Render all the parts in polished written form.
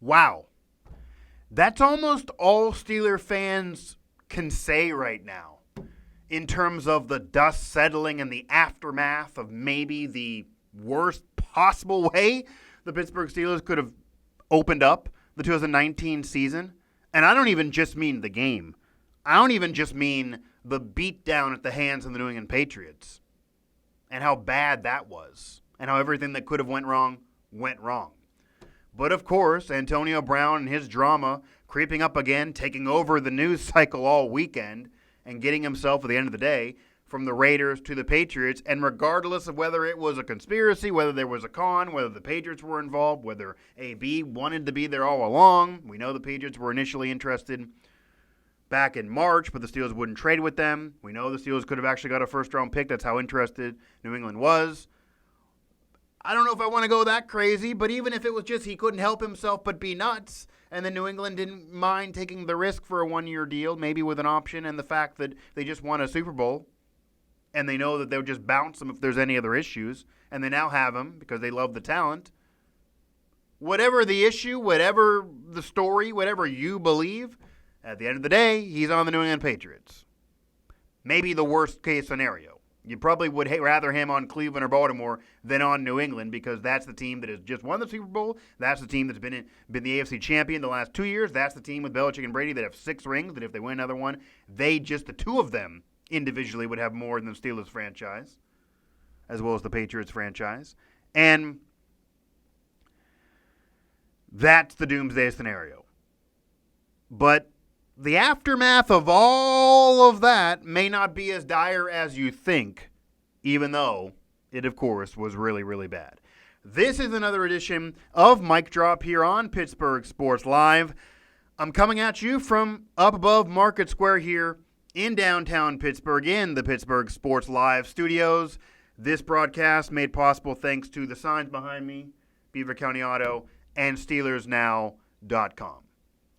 Wow. That's almost all Steeler fans can say right now in terms of the dust settling and the aftermath of maybe the worst possible way the Pittsburgh Steelers could have opened up the 2019 season. And I don't even just mean the game. I don't even just mean the beatdown at the hands of the New England Patriots and how bad that was and how everything that could have went wrong went wrong. But of course, Antonio Brown and his drama creeping up again, taking over the news cycle all weekend and getting himself at the end of the day from the Raiders to the Patriots. And regardless of whether it was a conspiracy, whether there was a con, whether the Patriots were involved, whether AB wanted to be there all along, we know the Patriots were initially interested back in March, but the Steelers wouldn't trade with them. We know the Steelers could have actually got a first-round pick. That's how interested New England was. I don't know if I want to go that crazy, but even if it was just he couldn't help himself but be nuts, and then New England didn't mind taking the risk for a one-year deal, maybe with an option, and the fact that they just won a Super Bowl, and they know that they'll just bounce him if there's any other issues, and they now have him because they love the talent. Whatever the issue, whatever the story, whatever you believe, at the end of the day, he's on the New England Patriots. Maybe the worst-case scenario. You probably would rather him on Cleveland or Baltimore than on New England because that's the team that has just won the Super Bowl. That's the team that's been the AFC champion the last 2 years. That's the team with Belichick and Brady that have 6 rings, that if they win another one, the two of them individually would have more than the Steelers franchise, as well as the Patriots franchise. And that's the doomsday scenario. But the aftermath of all of that may not be as dire as you think, even though it, of course, was really, really bad. This is another edition of Mic Drop here on Pittsburgh Sports Live. I'm coming at you from up above Market Square here in downtown Pittsburgh in the Pittsburgh Sports Live studios. This broadcast made possible thanks to the signs behind me, Beaver County Auto, and SteelersNow.com.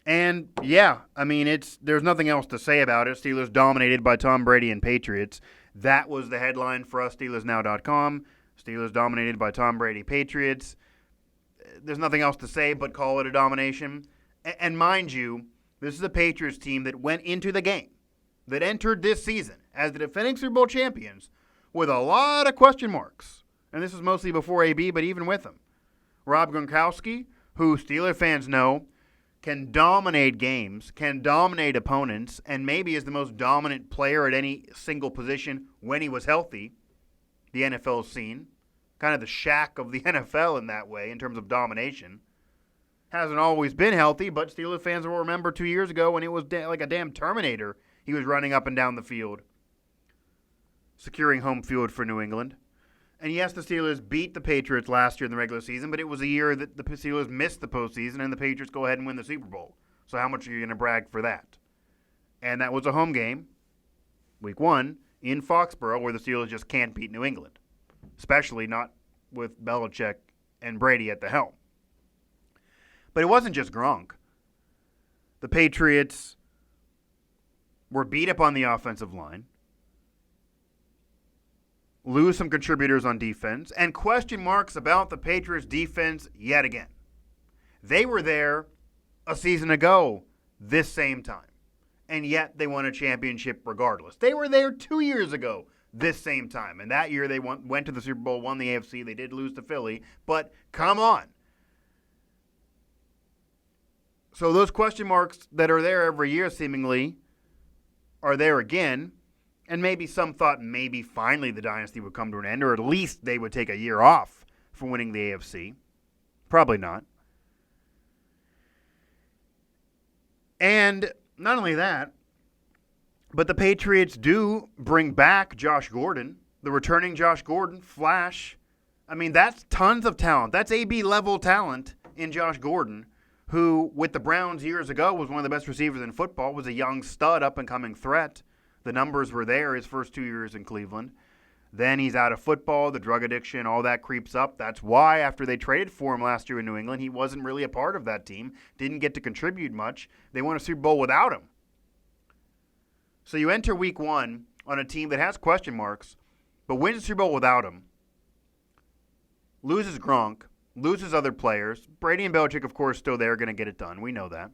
And, yeah, I mean, there's nothing else to say about it. Steelers dominated by Tom Brady and Patriots. That was the headline for us, SteelersNow.com. Steelers dominated by Tom Brady, Patriots. There's nothing else to say but call it a domination. And mind you, this is a Patriots team that went into the game, that entered this season as the defending Super Bowl champions with a lot of question marks. And this is mostly before AB, but even with him. Rob Gronkowski, who Steeler fans know, can dominate games, can dominate opponents, and maybe is the most dominant player at any single position when he was healthy, the NFL's seen. Kind of the Shaq of the NFL in that way in terms of domination. Hasn't always been healthy, but Steelers fans will remember 2 years ago when it was like a damn Terminator. He was running up and down the field, securing home field for New England. And yes, the Steelers beat the Patriots last year in the regular season, but it was a year that the Steelers missed the postseason and the Patriots go ahead and win the Super Bowl. So how much are you going to brag for that? And that was a home game, week 1, in Foxborough, where the Steelers just can't beat New England, especially not with Belichick and Brady at the helm. But it wasn't just Gronk. The Patriots were beat up on the offensive line, lose some contributors on defense, and question marks about the Patriots' defense yet again. They were there a season ago this same time, and yet they won a championship regardless. They were there 2 years ago this same time, and that year they went to the Super Bowl, won the AFC. They did lose to Philly, but come on. So those question marks that are there every year seemingly are there again. And maybe some thought maybe finally the dynasty would come to an end, or at least they would take a year off for winning the AFC. Probably not. And not only that, but the Patriots do bring back Josh Gordon, the returning Josh Gordon, Flash. I mean, that's tons of talent. That's AB-level talent in Josh Gordon, who, with the Browns years ago, was one of the best receivers in football, was a young stud, up-and-coming threat. The numbers were there his first 2 years in Cleveland. Then he's out of football, the drug addiction, all that creeps up. That's why after they traded for him last year in New England, he wasn't really a part of that team, didn't get to contribute much. They won a Super Bowl without him. So you enter week 1 on a team that has question marks, but wins the Super Bowl without him, loses Gronk, loses other players. Brady and Belichick, of course, still there, going to get it done. We know that.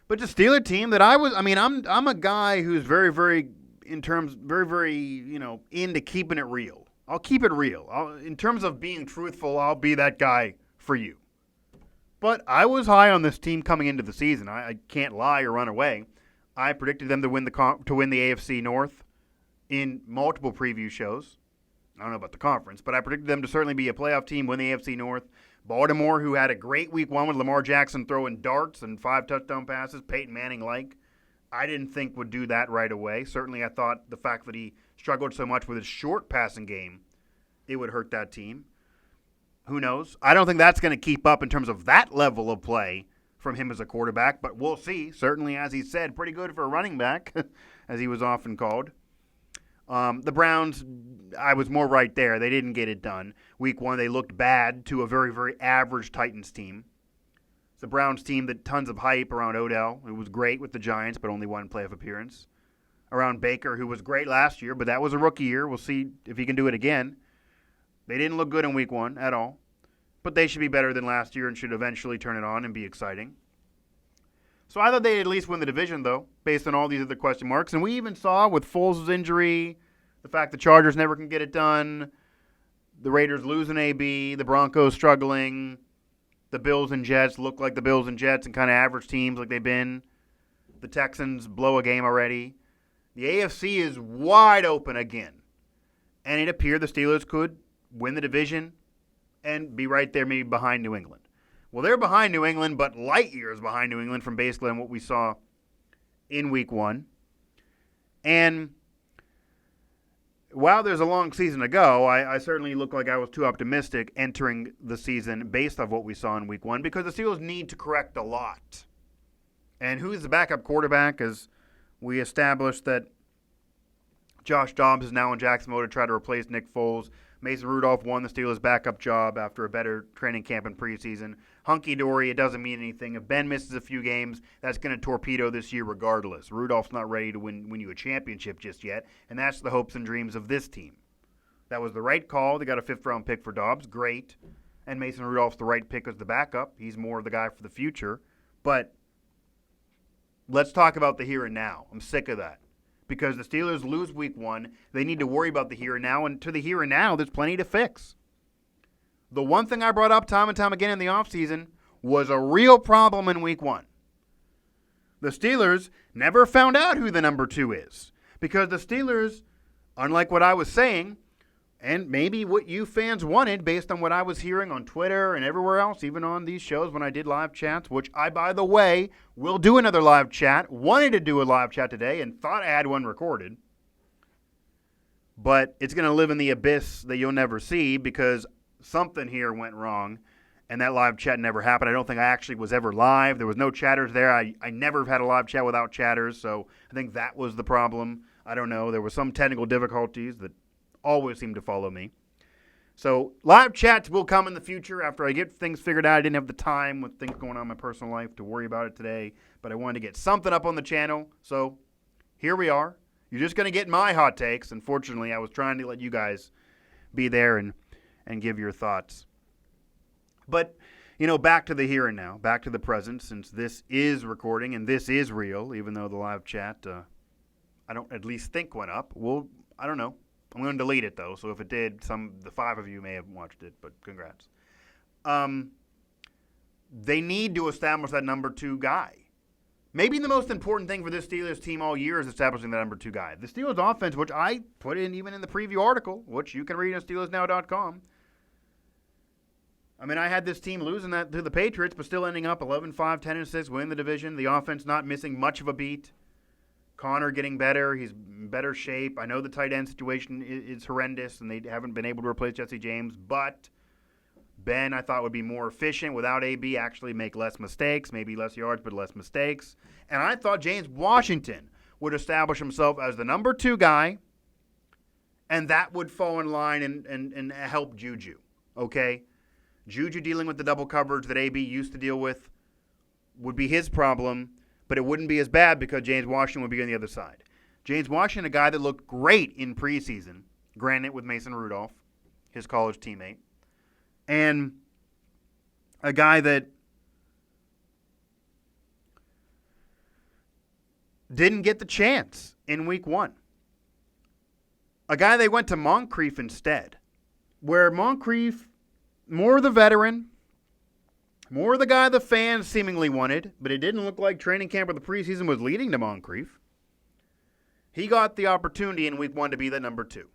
But the Steelers team that I'm a guy who's very, very into keeping it real. I'll keep it real. In terms of being truthful, I'll be that guy for you. But I was high on this team coming into the season. I can't lie or run away. I predicted them to win the AFC North in multiple preview shows. I don't know about the conference, but I predicted them to certainly be a playoff team, win the AFC North. Baltimore, who had a great week one with Lamar Jackson throwing darts and 5 touchdown passes, Peyton Manning-like, I didn't think would do that right away. Certainly I thought the fact that he struggled so much with his short passing game, it would hurt that team. Who knows? I don't think that's going to keep up in terms of that level of play from him as a quarterback, but we'll see. Certainly, as he said, pretty good for a running back, as he was often called. The Browns, I was more right there. They didn't get it done. Week one, they looked bad to a very, very average Titans team. It's the Browns team that tons of hype around Odell, who was great with the Giants, but only one playoff appearance. Around Baker, who was great last year, but that was a rookie year. We'll see if he can do it again. They didn't look good in week one at all, but they should be better than last year and should eventually turn it on and be exciting. So I thought they'd at least win the division, though, based on all these other question marks. And we even saw with Foles' injury, the fact the Chargers never can get it done, the Raiders losing AB, the Broncos struggling, the Bills and Jets look like the Bills and Jets and kind of average teams like they've been. The Texans blow a game already. The AFC is wide open again. And it appeared the Steelers could win the division and be right there maybe behind New England. Well, they're behind New England, but light years behind New England from basically what we saw in week one. And while there's a long season to go, I certainly look like I was too optimistic entering the season based on what we saw in week one because the Steelers need to correct a lot. And who's the backup quarterback? As we established that Josh Dobbs is now in Jacksonville to try to replace Nick Foles. Mason Rudolph won the Steelers' backup job after a better training camp in preseason. Hunky-dory, it doesn't mean anything. If Ben misses a few games, that's going to torpedo this year regardless. Rudolph's not ready to win you a championship just yet, and that's the hopes and dreams of this team. That was the right call. They got a 5th-round pick for Dobbs. Great. And Mason Rudolph's the right pick as the backup. He's more of the guy for the future. But let's talk about the here and now. I'm sick of that. Because the Steelers lose week one, they need to worry about the here and now, and to the here and now, there's plenty to fix. The one thing I brought up time and time again in the offseason was a real problem in week one. The Steelers never found out who the number 2 is. Because the Steelers, unlike what I was saying, and maybe what you fans wanted based on what I was hearing on Twitter and everywhere else, even on these shows when I did live chats, which I, by the way, will do another live chat. Wanted to do a live chat today and thought I had one recorded. But it's going to live in the abyss that you'll never see because something here went wrong and that live chat never happened. I don't think I actually was ever live. There was no chatters there. I never have had a live chat without chatters, so I think that was the problem. I don't know. There were some technical difficulties that always seem to follow me. So live chats will come in the future after I get things figured out. I didn't have the time with things going on in my personal life to worry about it today, but I wanted to get something up on the channel. So here we are. You're just going to get my hot takes. Unfortunately, I was trying to let you guys be there and give your thoughts. But, back to the here and now, back to the present, since this is recording and this is real, even though the live chat, I don't at least think went up. I don't know. I'm going to delete it, though, so if it did, the 5 of you may have watched it, but congrats. They need to establish that number 2 guy. Maybe the most important thing for this Steelers team all year is establishing that number 2 guy. The Steelers offense, which I put in even in the preview article, which you can read at SteelersNow.com. I had this team losing that to the Patriots, but still ending up 11-5, 10-6, winning the division. The offense not missing much of a beat. Connor getting better. He's in better shape. I know the tight end situation is horrendous, and they haven't been able to replace Jesse James, but Ben, I thought, would be more efficient without AB, actually make less mistakes, maybe less yards, but less mistakes. And I thought James Washington would establish himself as the number 2 guy, and that would fall in line and help Juju, okay? Juju dealing with the double coverage that AB used to deal with would be his problem, but it wouldn't be as bad because James Washington would be on the other side. James Washington, a guy that looked great in preseason, granted with Mason Rudolph, his college teammate, And a guy that didn't get the chance in week 1. A guy they went to Moncrief instead, where Moncrief, more the veteran, more the guy the fans seemingly wanted, but it didn't look like training camp or the preseason was leading to Moncrief. He got the opportunity in week 1 to be the number 2.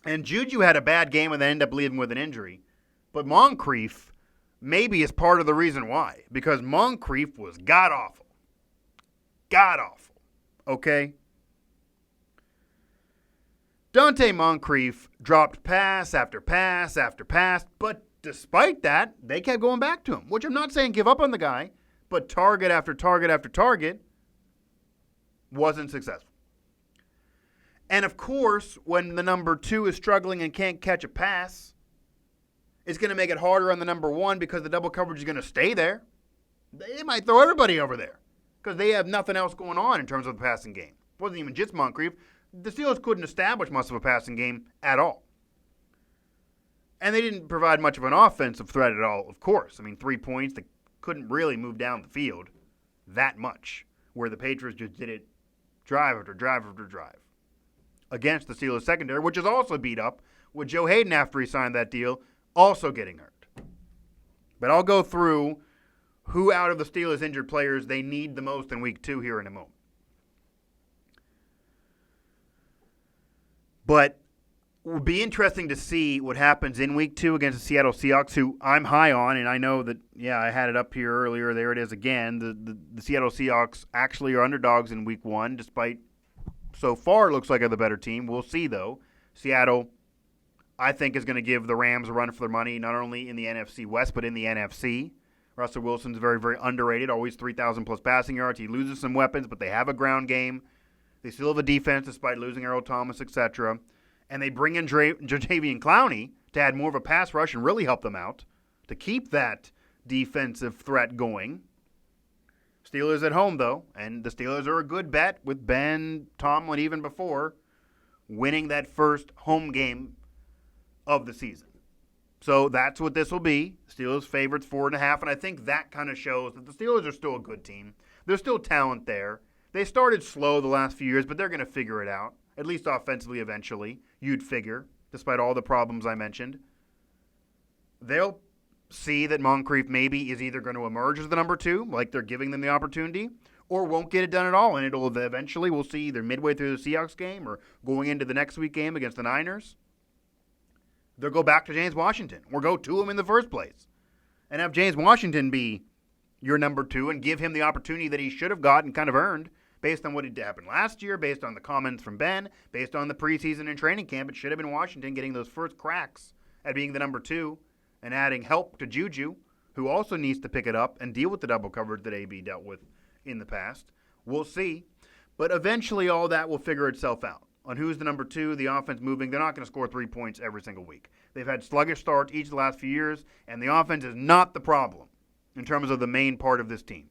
And Juju had a bad game and then ended up leaving with an injury. But Moncrief maybe is part of the reason why, because Moncrief was god-awful. God-awful. Okay? Dante Moncrief dropped pass after pass after pass, but despite that, they kept going back to him, which I'm not saying give up on the guy, but target after target after target wasn't successful. And of course, when the number 2 is struggling and can't catch a pass, it's going to make it harder on the number 1 because the double coverage is going to stay there. They might throw everybody over there because they have nothing else going on in terms of the passing game. It wasn't even just Moncrief. The Steelers couldn't establish much of a passing game at all. And they didn't provide much of an offensive threat at all, of course. I mean, 3 points, they couldn't really move down the field that much, where the Patriots just did it drive after drive after drive against the Steelers secondary, which is also beat up with Joe Hayden after he signed that deal also getting hurt. But I'll go through who out of the Steelers injured players they need the most in week 2 here in a moment. But it will be interesting to see what happens in week 2 against the Seattle Seahawks, who I'm high on, and I know that, I had it up here earlier. There it is again. The Seattle Seahawks actually are underdogs in week 1, despite so far it looks like they're the better team. We'll see, though. Seattle, I think, is going to give the Rams a run for their money, not only in the NFC West, but in the NFC. Russell Wilson's very, very underrated, always 3,000-plus passing yards. He loses some weapons, but they have a ground game. They still have a defense despite losing Earl Thomas, etc. And they bring in Jadeveon Clowney to add more of a pass rush and really help them out to keep that defensive threat going. Steelers at home, though, and the Steelers are a good bet with Ben Tomlin even before winning that first home game of the season. So that's what this will be. Steelers favorites 4.5, and I think that kind of shows that the Steelers are still a good team. There's still talent there. They started slow the last few years, but they're going to figure it out, at least offensively eventually, you'd figure, despite all the problems I mentioned. They'll see that Moncrief maybe is either going to emerge as the number 2, like they're giving them the opportunity, or won't get it done at all, and it'll eventually, we'll see either midway through the Seahawks game or going into the next week game against the Niners. They'll go back to James Washington, or go to him in the first place, and have James Washington be your number 2 and give him the opportunity that he should have gotten, kind of earned, based on what had happened last year, based on the comments from Ben, based on the preseason and training camp. It should have been Washington getting those first cracks at being the number 2 and adding help to Juju, who also needs to pick it up and deal with the double coverage that AB dealt with in the past. We'll see. But eventually all that will figure itself out. On who's the number 2, the offense moving. They're not going to score 3 points every single week. They've had sluggish starts each of the last few years, and the offense is not the problem in terms of the main part of this team.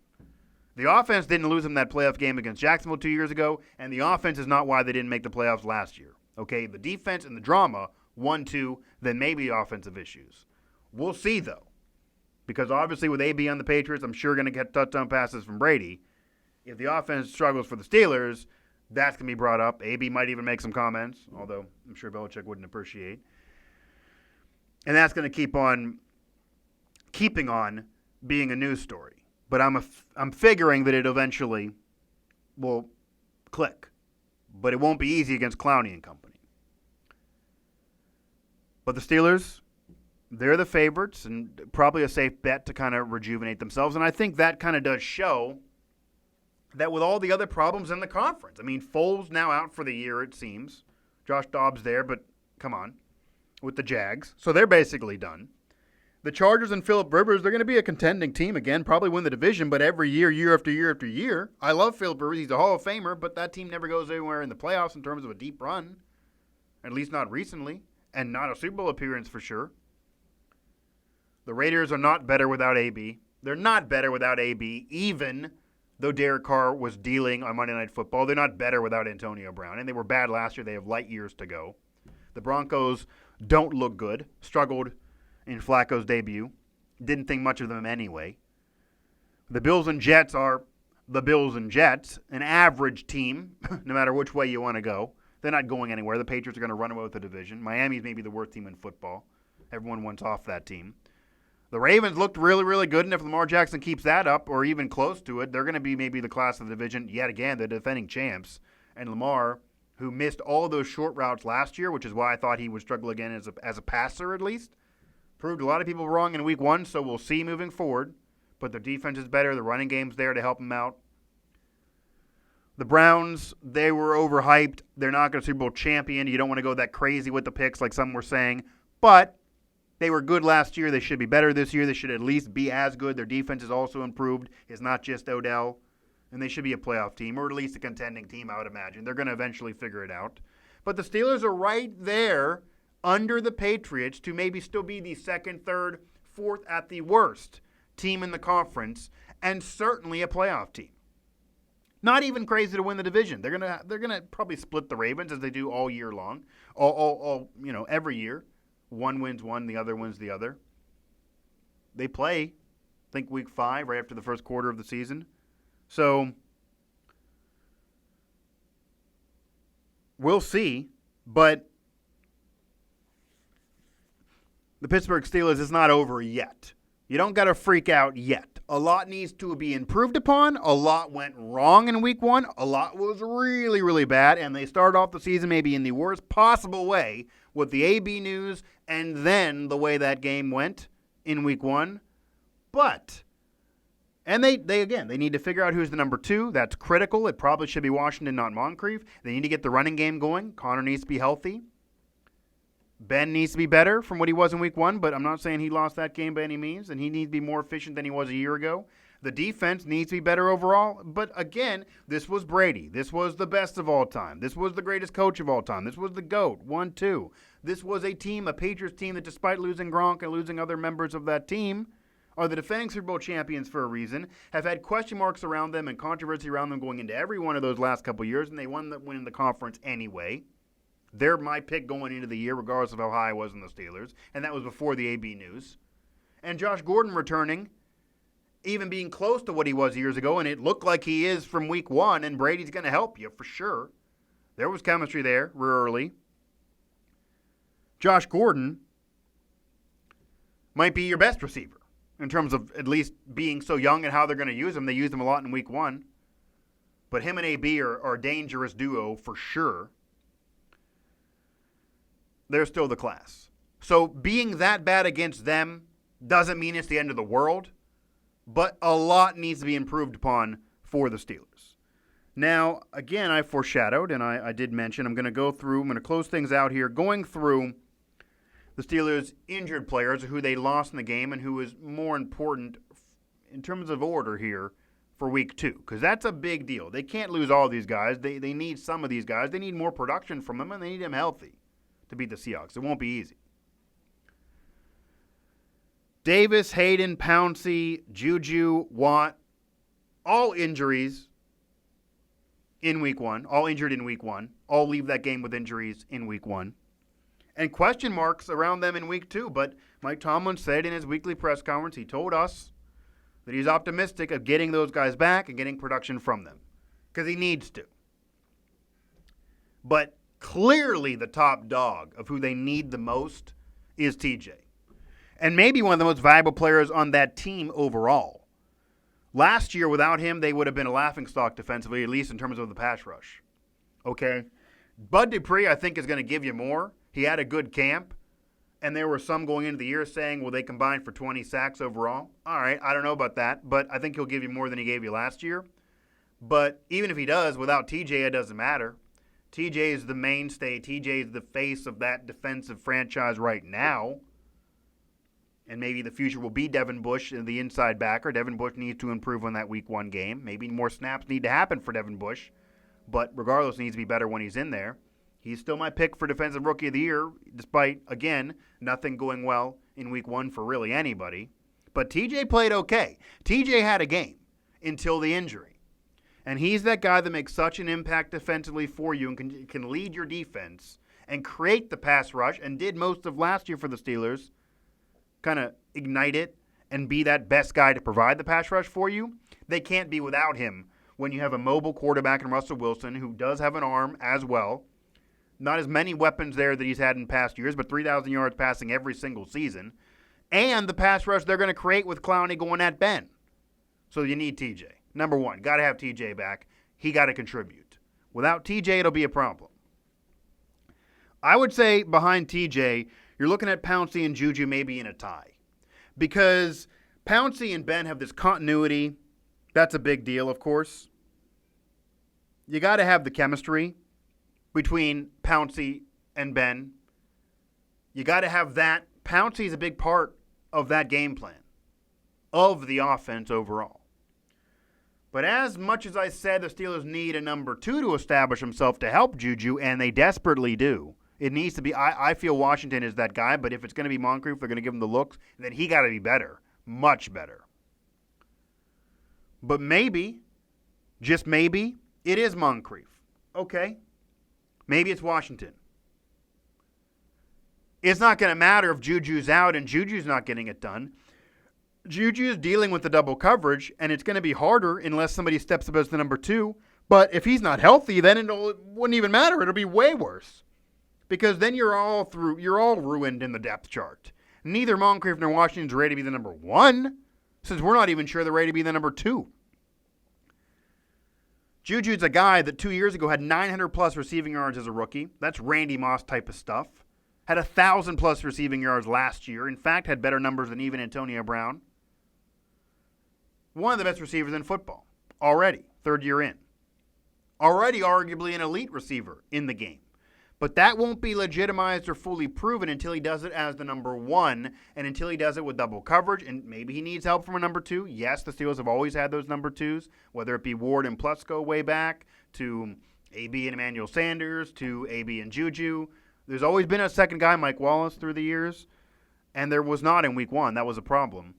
The offense didn't lose them that playoff game against Jacksonville 2 years ago, and the offense is not why they didn't make the playoffs last year. Okay, the defense and the drama, 1-2, then maybe offensive issues. We'll see, though, because obviously with AB on the Patriots, I'm sure going to get touchdown passes from Brady. If the offense struggles for the Steelers, that's going to be brought up. AB might even make some comments, although I'm sure Belichick wouldn't appreciate. And that's going to keep on keeping on being a news story. But I'm figuring that it eventually will click. But it won't be easy against Clowney and company. But the Steelers, they're the favorites and probably a safe bet to kind of rejuvenate themselves. And I think that kind of does show that with all the other problems in the conference. I mean, Foles now out for the year, it seems. Josh Dobbs there, but come on, with the Jags. So they're basically done. The Chargers and Phillip Rivers, they're going to be a contending team again, probably win the division, but every year, year after year after year. I love Phillip Rivers. He's a Hall of Famer, but that team never goes anywhere in the playoffs in terms of a deep run, at least not recently, and not a Super Bowl appearance for sure. The Raiders are not better without AB. They're not better without AB, even though Derek Carr was dealing on Monday Night Football. They're not better without Antonio Brown, and they were bad last year. They have light years to go. The Broncos don't look good, struggled in Flacco's debut. Didn't think much of them anyway. The Bills and Jets are the Bills and Jets, an average team, no matter which way you want to go. They're not going anywhere. The Patriots are going to run away with the division. Miami's maybe the worst team in football. Everyone wants off that team. The Ravens looked really, really good, and if Lamar Jackson keeps that up or even close to it, they're going to be maybe the class of the division yet again, the defending champs. And Lamar, who missed all of those short routes last year, which is why I thought he would struggle again as a passer at least, proved a lot of people wrong in week one, so we'll see moving forward. But their defense is better. The running game's there to help them out. The Browns, they were overhyped. They're not going to Super Bowl champion. You don't want to go that crazy with the picks like some were saying. But they were good last year. They should be better this year. They should at least be as good. Their defense is also improved. It's not just Odell. And they should be a playoff team, or at least a contending team, I would imagine. They're going to eventually figure it out. But the Steelers are right there under the Patriots to maybe still be the second, third, fourth at the worst team in the conference, and certainly a playoff team. Not even crazy to win the division. They're gonna probably split the Ravens as they do all year long, all every year. One wins one, the other wins the other. They play, I think, week 5 right after the first quarter of the season. So we'll see, but the Pittsburgh Steelers is not over yet. You don't got to freak out yet. A lot needs to be improved upon. A lot went wrong in week 1. A lot was really, really bad, and they started off the season maybe in the worst possible way with the AB news and then the way that game went in week 1. But, and they need to figure out who's the number 2. That's critical. It probably should be Washington, not Moncrief. They need to get the running game going. Connor needs to be healthy. Ben needs to be better from what he was in week 1, but I'm not saying he lost that game by any means, and he needs to be more efficient than he was a year ago. The defense needs to be better overall, but again, this was Brady. This was the best of all time. This was the greatest coach of all time. This was the GOAT, 1-2. This was a team, a Patriots team that despite losing Gronk and losing other members of that team, are the defending Super Bowl champions for a reason, have had question marks around them and controversy around them going into every one of those last couple years, and they won the conference anyway. They're my pick going into the year, regardless of how high I was in the Steelers. And that was before the AB news. And Josh Gordon returning, even being close to what he was years ago, and it looked like he is from week 1, and Brady's going to help you for sure. There was chemistry there real early. Josh Gordon might be your best receiver in terms of at least being so young and how they're going to use him. They used him a lot in week 1. But him and AB are a dangerous duo for sure. They're still the class. So being that bad against them doesn't mean it's the end of the world, but a lot needs to be improved upon for the Steelers. Now, again, I foreshadowed, and I did mention, I'm going to close things out here, going through the Steelers' injured players, who they lost in the game, and who is more important in terms of order here for week 2, because that's a big deal. They can't lose all these guys. They need some of these guys. They need more production from them, and they need them healthy to beat the Seahawks. It won't be easy. Davis, Hayden, Pouncey, Juju, Watt, all injuries in week 1, all injured in week 1, all leave that game with injuries in week 1. And question marks around them in week 2, but Mike Tomlin said in his weekly press conference, he told us that he's optimistic of getting those guys back and getting production from them, because he needs to. But clearly the top dog of who they need the most is TJ. And maybe one of the most valuable players on that team overall. Last year, without him, they would have been a laughingstock defensively, at least in terms of the pass rush. Okay? Bud Dupree, I think, is going to give you more. He had a good camp, and there were some going into the year saying, well, they combined for 20 sacks overall. All right, I don't know about that, but I think he'll give you more than he gave you last year. But even if he does, without TJ, it doesn't matter. TJ is the mainstay. TJ is the face of that defensive franchise right now. And maybe the future will be Devin Bush, the inside backer. Devin Bush needs to improve on that week 1 game. Maybe more snaps need to happen for Devin Bush. But regardless, he needs to be better when he's in there. He's still my pick for Defensive Rookie of the Year, despite, again, nothing going well in week 1 for really anybody. But TJ played okay. TJ had a game until the injury. And he's that guy that makes such an impact defensively for you and can lead your defense and create the pass rush, and did most of last year for the Steelers, kind of ignite it and be that best guy to provide the pass rush for you, they can't be without him when you have a mobile quarterback in Russell Wilson who does have an arm as well. Not as many weapons there that he's had in past years, but 3,000 yards passing every single season. And the pass rush they're going to create with Clowney going at Ben. So you need TJ. Number one, got to have TJ back. He got to contribute. Without TJ, it'll be a problem. I would say behind TJ, you're looking at Pouncey and Juju maybe in a tie. Because Pouncey and Ben have this continuity. That's a big deal, of course. You got to have the chemistry between Pouncey and Ben. You got to have that. Pouncey is a big part of that game plan, of the offense overall. But as much as I said the Steelers need a number 2 to establish himself to help Juju, and they desperately do, it needs to be, I feel Washington is that guy, but if it's going to be Moncrief, they're going to give him the looks, then he got to be better, much better. But maybe, just maybe, it is Moncrief. Okay. Maybe it's Washington. It's not going to matter if Juju's out and Juju's not getting it done. Juju is dealing with the double coverage, and it's going to be harder unless somebody steps up as the number 2. But if he's not healthy, then it wouldn't even matter. It'll be way worse. Because then you're all ruined in the depth chart. Neither Moncrief nor Washington's ready to be the number 1, since we're not even sure they're ready to be the number 2. Juju's a guy that 2 years ago had 900-plus receiving yards as a rookie. That's Randy Moss type of stuff. Had 1,000-plus receiving yards last year. In fact, had better numbers than even Antonio Brown. One of the best receivers in football. Already, third year in. Already arguably an elite receiver in the game. But that won't be legitimized or fully proven until he does it as the number 1 and until he does it with double coverage. And maybe he needs help from a number 2. Yes, the Steelers have always had those number 2s, whether it be Ward and Plesko way back, to AB and Emmanuel Sanders, to AB and Juju. There's always been a second guy, Mike Wallace, through the years, and there was not in week 1. That was a problem.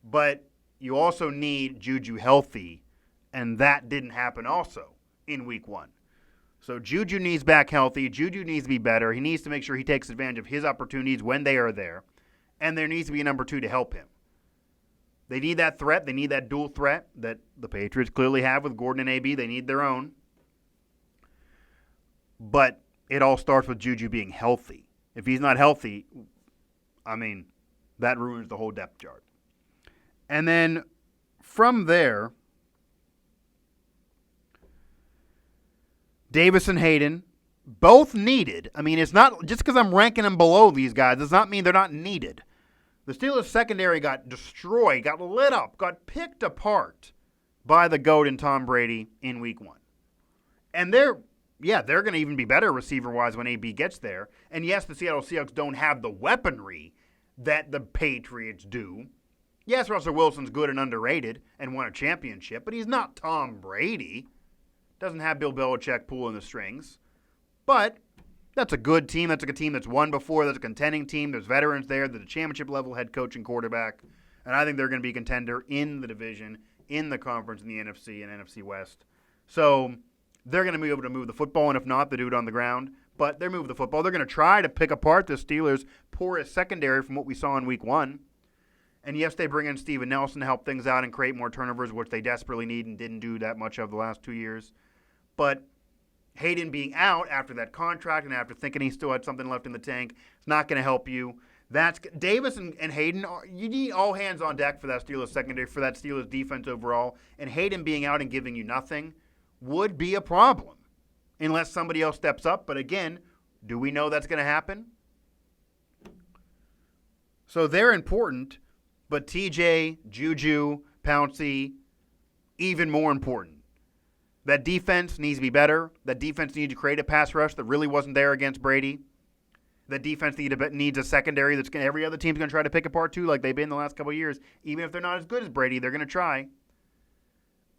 But you also need Juju healthy, and that didn't happen also in week 1. So Juju needs back healthy. Juju needs to be better. He needs to make sure he takes advantage of his opportunities when they are there, and there needs to be a number 2 to help him. They need that threat. They need that dual threat that the Patriots clearly have with Gordon and AB. They need their own. But it all starts with Juju being healthy. If he's not healthy, I mean, that ruins the whole depth chart. And then from there, Davis and Hayden, both needed. I mean, it's not just because I'm ranking them below these guys does not mean they're not needed. The Steelers secondary got destroyed, got lit up, got picked apart by the GOAT and Tom Brady in week 1. And they're going to even be better receiver-wise when AB gets there. And yes, the Seattle Seahawks don't have the weaponry that the Patriots do. Yes, Russell Wilson's good and underrated and won a championship, but he's not Tom Brady. Doesn't have Bill Belichick pulling the strings. But that's a good team. That's a good team that's won before. That's a contending team. There's veterans there. There's a championship-level head coach and quarterback. And I think they're going to be a contender in the division, in the conference, in the NFC and NFC West. So they're going to be able to move the football, and if not, they do it on the ground. But they're moving the football. They're going to try to pick apart the Steelers' poorest secondary from what we saw in week 1. And yes, they bring in Steven Nelson to help things out and create more turnovers, which they desperately need and didn't do that much of the last 2 years. But Hayden being out after that contract and after thinking he still had something left in the tank, it's not going to help you. That's Davis and Hayden, you need all hands on deck for that Steelers secondary, for that Steelers defense overall. And Hayden being out and giving you nothing would be a problem unless somebody else steps up. But again, do we know that's going to happen? So they're important, but TJ, Juju, Pouncey, even more important. That defense needs to be better. That defense needs to create a pass rush that really wasn't there against Brady. That defense needs a secondary that's every other team's going to try to pick apart too, like they've been the last couple of years. Even if they're not as good as Brady, they're going to try.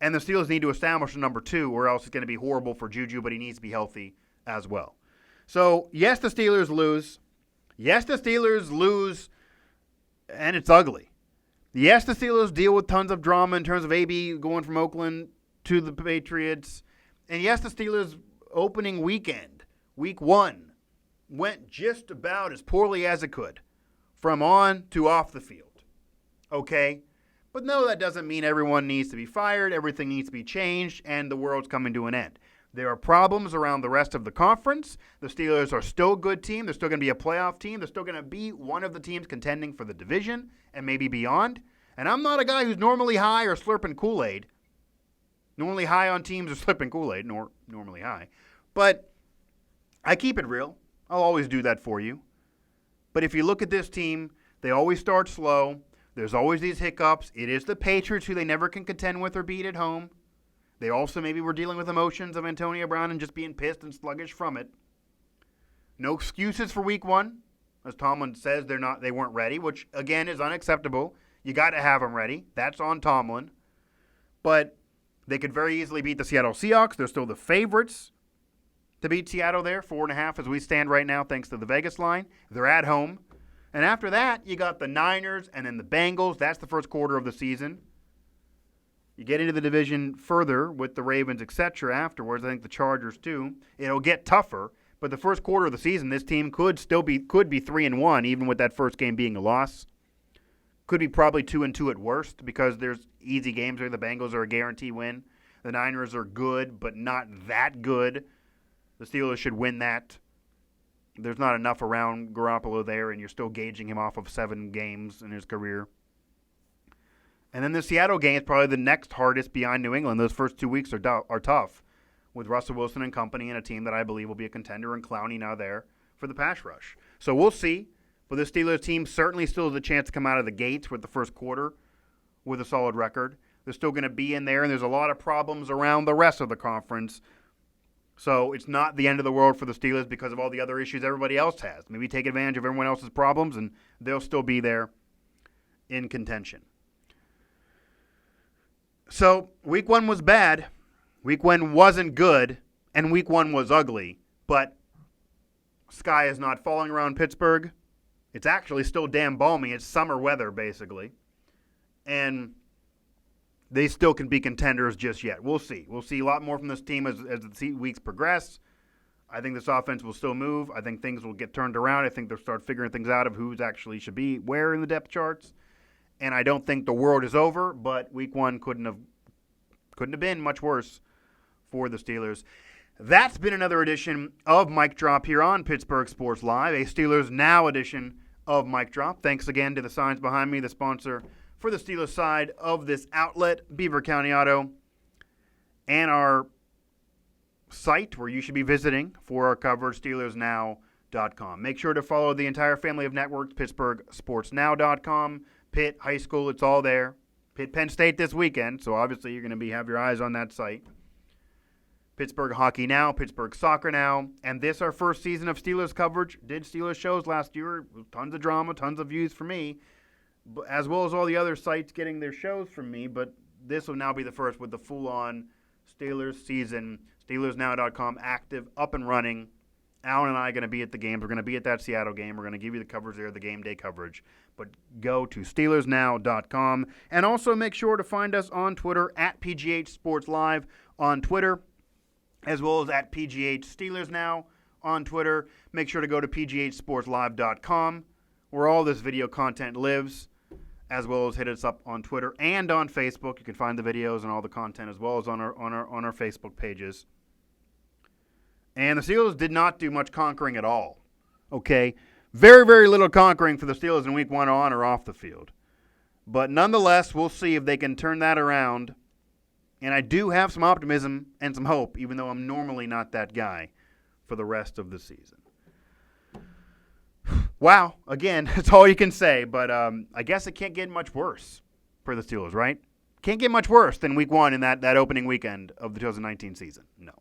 And the Steelers need to establish a number 2, or else it's going to be horrible for Juju, but he needs to be healthy as well. So, yes, the Steelers lose. Yes, the Steelers lose, and it's ugly. Yes, the Steelers deal with tons of drama in terms of AB going from Oakland to the Patriots. And yes, the Steelers' opening weekend, week 1, went just about as poorly as it could from on to off the field. Okay? But no, that doesn't mean everyone needs to be fired, everything needs to be changed, and the world's coming to an end. There are problems around the rest of the conference. The Steelers are still a good team. They're still going to be a playoff team. They're still going to be one of the teams contending for the division and maybe beyond. And I'm not a guy who's normally high or slurping Kool-Aid. Normally high on teams or slurping Kool-Aid, normally high. But I keep it real. I'll always do that for you. But if you look at this team, they always start slow. There's always these hiccups. It is the Patriots who they never can contend with or beat at home. They also maybe were dealing with emotions of Antonio Brown and just being pissed and sluggish from it. No excuses for week one. As Tomlin says, they weren't ready, which, again, is unacceptable. You got to have them ready. That's on Tomlin. But they could very easily beat the Seattle Seahawks. They're still the favorites to beat Seattle there, 4.5 as we stand right now, thanks to the Vegas line. They're at home. And after that, you got the Niners and then the Bengals. That's the first quarter of the season. You get into the division further with the Ravens, etc. afterwards. I think the Chargers too. It'll get tougher, but the first quarter of the season, this team could be 3-1, even with that first game being a loss. Could be probably 2-2 at worst because there's easy games where the Bengals are a guarantee win. The Niners are good, but not that good. The Steelers should win that. There's not enough around Garoppolo there, and you're still gauging him off of 7 games in his career. And then the Seattle game is probably the next hardest behind New England. Those first 2 weeks are tough with Russell Wilson and company and a team that I believe will be a contender and Clowney now there for the pass rush. So we'll see. But the Steelers team certainly still has a chance to come out of the gates with the first quarter with a solid record. They're still going to be in there, and there's a lot of problems around the rest of the conference. So it's not the end of the world for the Steelers because of all the other issues everybody else has. Maybe take advantage of everyone else's problems, and they'll still be there in contention. So week one was bad, week one wasn't good, and week one was ugly. But sky is not falling around Pittsburgh. It's actually still damn balmy. It's summer weather, basically. And they still can be contenders just yet. We'll see. We'll see a lot more from this team as the weeks progress. I think this offense will still move. I think things will get turned around. I think they'll start figuring things out of who's actually should be where in the depth charts. And I don't think the world is over, but week one couldn't have been much worse for the Steelers. That's been another edition of Mic Drop here on Pittsburgh Sports Live, a Steelers Now edition of Mic Drop. Thanks again to the signs behind me, the sponsor for the Steelers side of this outlet, Beaver County Auto, and our site where you should be visiting for our coverage, SteelersNow.com. Make sure to follow the entire family of networks, PittsburghSportsNow.com, Pitt, high school, it's all there. Pitt, Penn State this weekend, so obviously you're going to have your eyes on that site. Pittsburgh Hockey Now, Pittsburgh Soccer Now, and this our first season of Steelers coverage. Did Steelers shows last year, tons of drama, tons of views for me, as well as all the other sites getting their shows from me, but this will now be the first with the full-on Steelers season. SteelersNow.com active, up and running. Alan and I are going to be at the games. We're going to be at that Seattle game. We're going to give you the coverage there, the game day coverage. But go to SteelersNow.com. And also make sure to find us on Twitter at PGH Sports Live on Twitter, as well as at PGH Steelers Now on Twitter. Make sure to go to PGHSportsLive.com, where all this video content lives, as well as hit us up on Twitter and on Facebook. You can find the videos and all the content, as well as on our Facebook pages. And the Steelers did not do much conquering at all. Okay? Very, very little conquering for the Steelers in week one on or off the field. But nonetheless, we'll see if they can turn that around. And I do have some optimism and some hope, even though I'm normally not that guy, for the rest of the season. Wow. Again, that's all you can say. But I guess it can't get much worse for the Steelers, right? Can't get much worse than week one in that opening weekend of the 2019 season. No.